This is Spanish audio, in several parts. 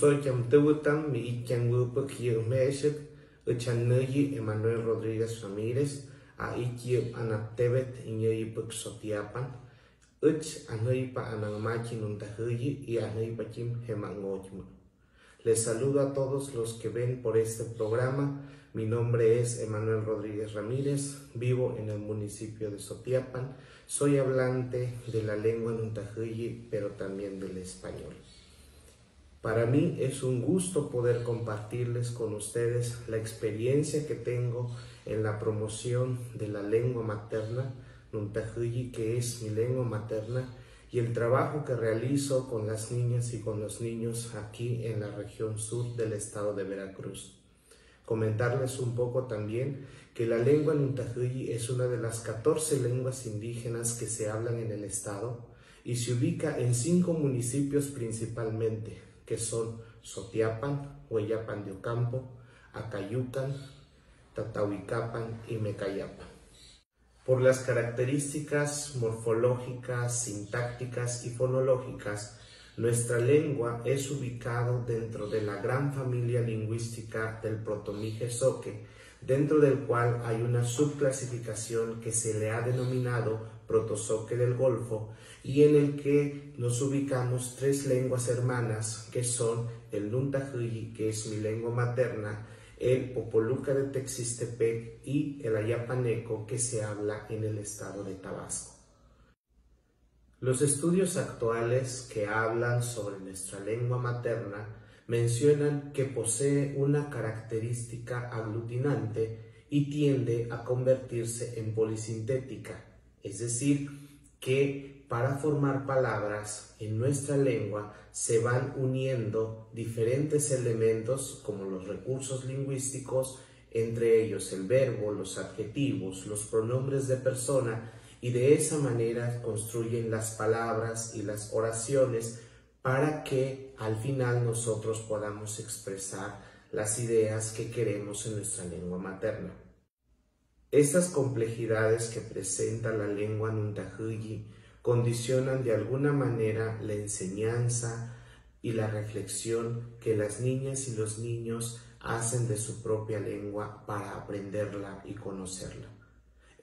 soy Chamtebutam, mi Ichan Wupa Kiomeshek, Uchanegi Emanuel Rodríguez Ramírez, a Ikiep Anaptebet, Iñoyipuk Sotiapan, Uch Anoipa Anamachi Nuntahuyi y Anoipa Kim Hemangochma. Les saludo a todos los que ven por este programa. Mi nombre es Emanuel Rodríguez Ramírez, vivo en el municipio de Sotiapan. Soy hablante de la lengua Nuntahuyi, pero también del español. Para mí es un gusto poder compartirles con ustedes la experiencia que tengo en la promoción de la lengua materna, Nuntahuyi, que es mi lengua materna, y el trabajo que realizo con las niñas y con los niños aquí en la región sur del estado de Veracruz. Comentarles un poco también que la lengua Nuntahuyi es una de las 14 lenguas indígenas que se hablan en el estado y se ubica en 5 municipios principalmente, que son Sotiapan, Hueyapan de Ocampo, Acayucan, Tatahuicapan y Mecayapan. Por las características morfológicas, sintácticas y fonológicas, nuestra lengua es ubicada dentro de la gran familia lingüística del Protomije-Zoque, dentro del cual hay una subclasificación que se le ha denominado Protozoque del Golfo, y en el que nos ubicamos 3 lenguas hermanas, que son el Nuntahuyi, que es mi lengua materna, el Popoluca de Texistepec y el Ayapaneco, que se habla en el estado de Tabasco. Los estudios actuales que hablan sobre nuestra lengua materna mencionan que posee una característica aglutinante y tiende a convertirse en polisintética, es decir, que para formar palabras en nuestra lengua se van uniendo diferentes elementos como los recursos lingüísticos, entre ellos el verbo, los adjetivos, los pronombres de persona, y de esa manera construyen las palabras y las oraciones para que al final nosotros podamos expresar las ideas que queremos en nuestra lengua materna. Estas complejidades que presenta la lengua Nuntahuyi condicionan de alguna manera la enseñanza y la reflexión que las niñas y los niños hacen de su propia lengua para aprenderla y conocerla,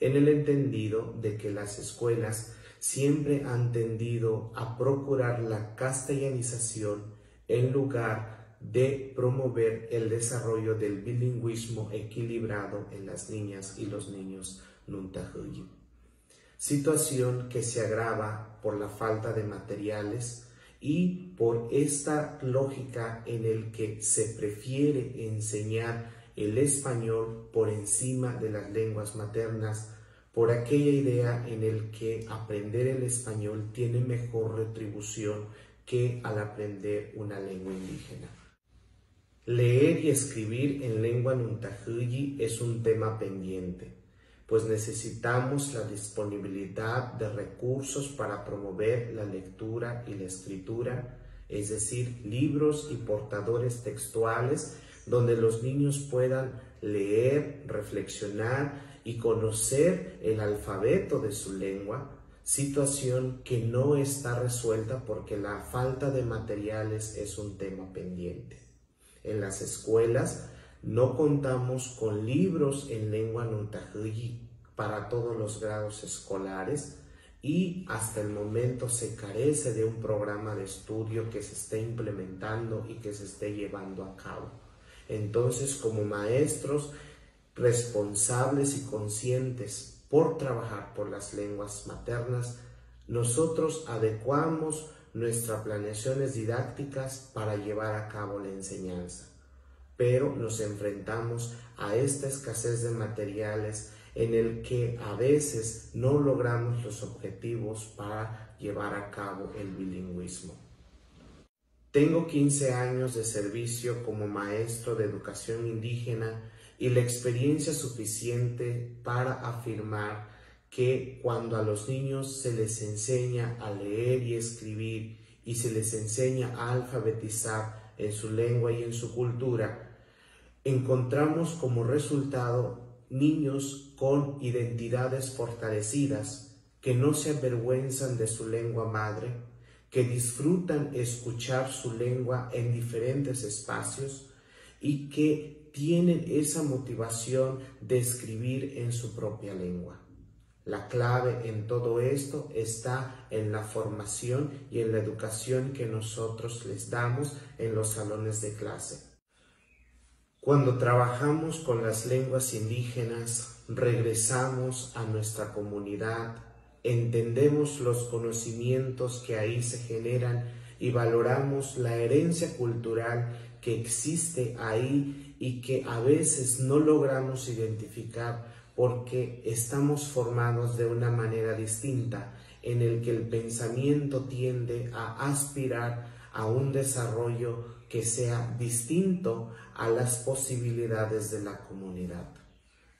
en el entendido de que las escuelas siempre han tendido a procurar la castellanización en lugar de promover el desarrollo del bilingüismo equilibrado en las niñas y los niños Nuntahuyi. Situación que se agrava por la falta de materiales y por esta lógica en el que se prefiere enseñar el español por encima de las lenguas maternas, por aquella idea en el que aprender el español tiene mejor retribución que al aprender una lengua indígena. Leer y escribir en lengua Nuntahuyi es un tema pendiente, pues necesitamos la disponibilidad de recursos para promover la lectura y la escritura, es decir, libros y portadores textuales donde los niños puedan leer, reflexionar y conocer el alfabeto de su lengua, situación que no está resuelta porque la falta de materiales es un tema pendiente. En las escuelas no contamos con libros en lengua Nuntahuyi para todos los grados escolares y hasta el momento se carece de un programa de estudio que se esté implementando y que se esté llevando a cabo. Entonces, como maestros responsables y conscientes por trabajar por las lenguas maternas, nosotros adecuamos nuestras planeaciones didácticas para llevar a cabo la enseñanza, pero nos enfrentamos a esta escasez de materiales en el que a veces no logramos los objetivos para llevar a cabo el bilingüismo. Tengo 15 años de servicio como maestro de educación indígena y la experiencia suficiente para afirmar que cuando a los niños se les enseña a leer y escribir y se les enseña a alfabetizar en su lengua y en su cultura, encontramos como resultado niños con identidades fortalecidas que no se avergüenzan de su lengua madre, que disfrutan escuchar su lengua en diferentes espacios y que tienen esa motivación de escribir en su propia lengua. La clave en todo esto está en la formación y en la educación que nosotros les damos en los salones de clase. Cuando trabajamos con las lenguas indígenas, regresamos a nuestra comunidad, entendemos los conocimientos que ahí se generan y valoramos la herencia cultural que existe ahí y que a veces no logramos identificar porque estamos formados de una manera distinta, en el que el pensamiento tiende a aspirar a un desarrollo que sea distinto a las posibilidades de la comunidad.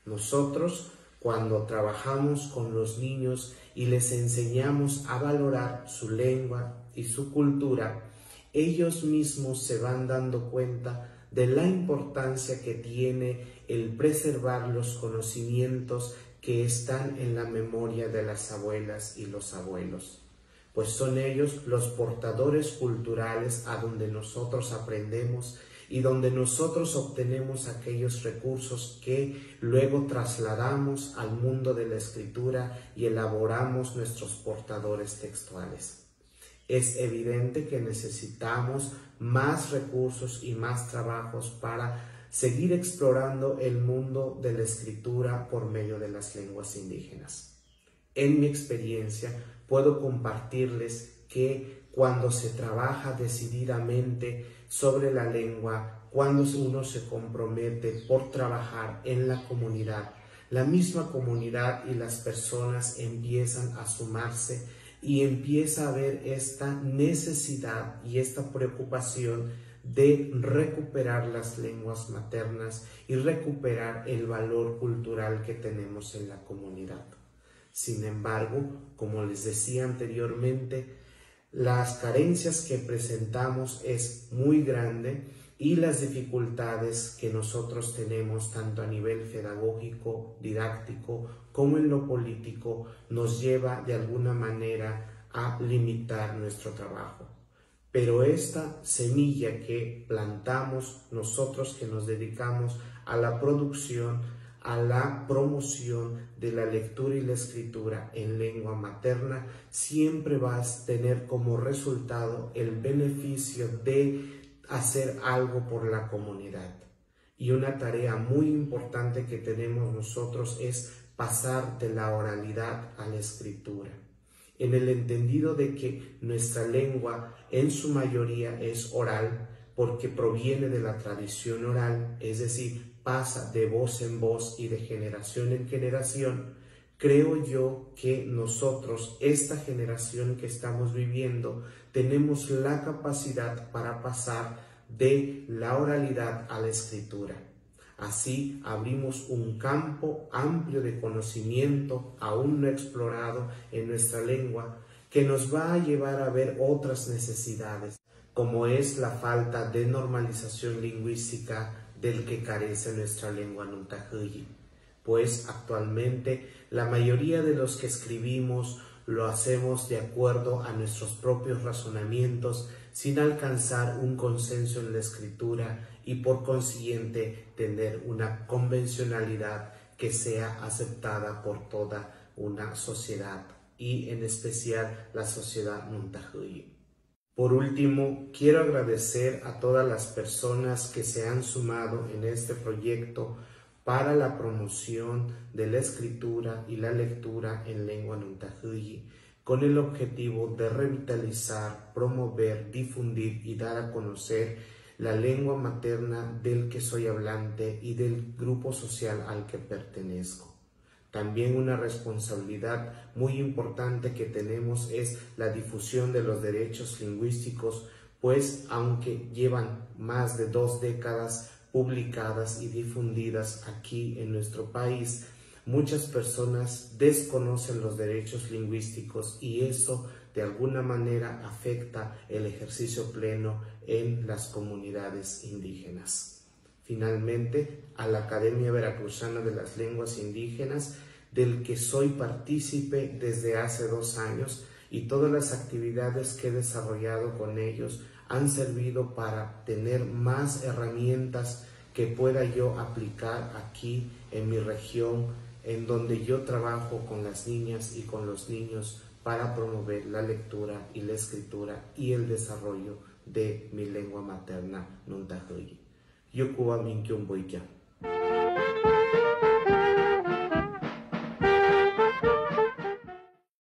Nosotros, cuando trabajamos con los niños y les enseñamos a valorar su lengua y su cultura, ellos mismos se van dando cuenta de la importancia que tiene el preservar los conocimientos que están en la memoria de las abuelas y los abuelos, pues son ellos los portadores culturales a donde nosotros aprendemos y donde nosotros obtenemos aquellos recursos que luego trasladamos al mundo de la escritura y elaboramos nuestros portadores textuales. Es evidente que necesitamos más recursos y más trabajos para seguir explorando el mundo de la escritura por medio de las lenguas indígenas. En mi experiencia, puedo compartirles que cuando se trabaja decididamente sobre la lengua, cuando uno se compromete por trabajar en la comunidad, la misma comunidad y las personas empiezan a sumarse y empieza a haber esta necesidad y esta preocupación de recuperar las lenguas maternas y recuperar el valor cultural que tenemos en la comunidad. Sin embargo, como les decía anteriormente, las carencias que presentamos es muy grande y las dificultades que nosotros tenemos tanto a nivel pedagógico, didáctico, como en lo político, nos lleva de alguna manera a limitar nuestro trabajo. Pero esta semilla que plantamos nosotros que nos dedicamos a la producción, a la promoción de la lectura y la escritura en lengua materna, siempre vas a tener como resultado el beneficio de hacer algo por la comunidad. Y una tarea muy importante que tenemos nosotros es pasar de la oralidad a la escritura, en el entendido de que nuestra lengua en su mayoría es oral porque proviene de la tradición oral, es decir, pasa de voz en voz y de generación en generación. Creo yo que nosotros, esta generación que estamos viviendo, tenemos la capacidad para pasar de la oralidad a la escritura. Así abrimos un campo amplio de conocimiento aún no explorado en nuestra lengua que nos va a llevar a ver otras necesidades, como es la falta de normalización lingüística del que carece nuestra lengua Nuntahuyi. Pues actualmente la mayoría de los que escribimos lo hacemos de acuerdo a nuestros propios razonamientos sin alcanzar un consenso en la escritura y por consiguiente tener una convencionalidad que sea aceptada por toda una sociedad y en especial la sociedad Nuntahuyi. Por último, quiero agradecer a todas las personas que se han sumado en este proyecto para la promoción de la escritura y la lectura en lengua Nuntahuyi, con el objetivo de revitalizar, promover, difundir y dar a conocer la lengua materna del que soy hablante y del grupo social al que pertenezco. También una responsabilidad muy importante que tenemos es la difusión de los derechos lingüísticos, pues aunque llevan más de 2 décadas publicadas y difundidas aquí en nuestro país, muchas personas desconocen los derechos lingüísticos y eso de alguna manera afecta el ejercicio pleno en las comunidades indígenas. Finalmente, a la Academia Veracruzana de las Lenguas Indígenas, del que soy partícipe desde hace 2 años y todas las actividades que he desarrollado con ellos han servido para tener más herramientas que pueda yo aplicar aquí en mi región, en donde yo trabajo con las niñas y con los niños para promover la lectura y la escritura y el desarrollo de mi lengua materna, Nuntahuyi. Yukuwa Minkyun Boyka.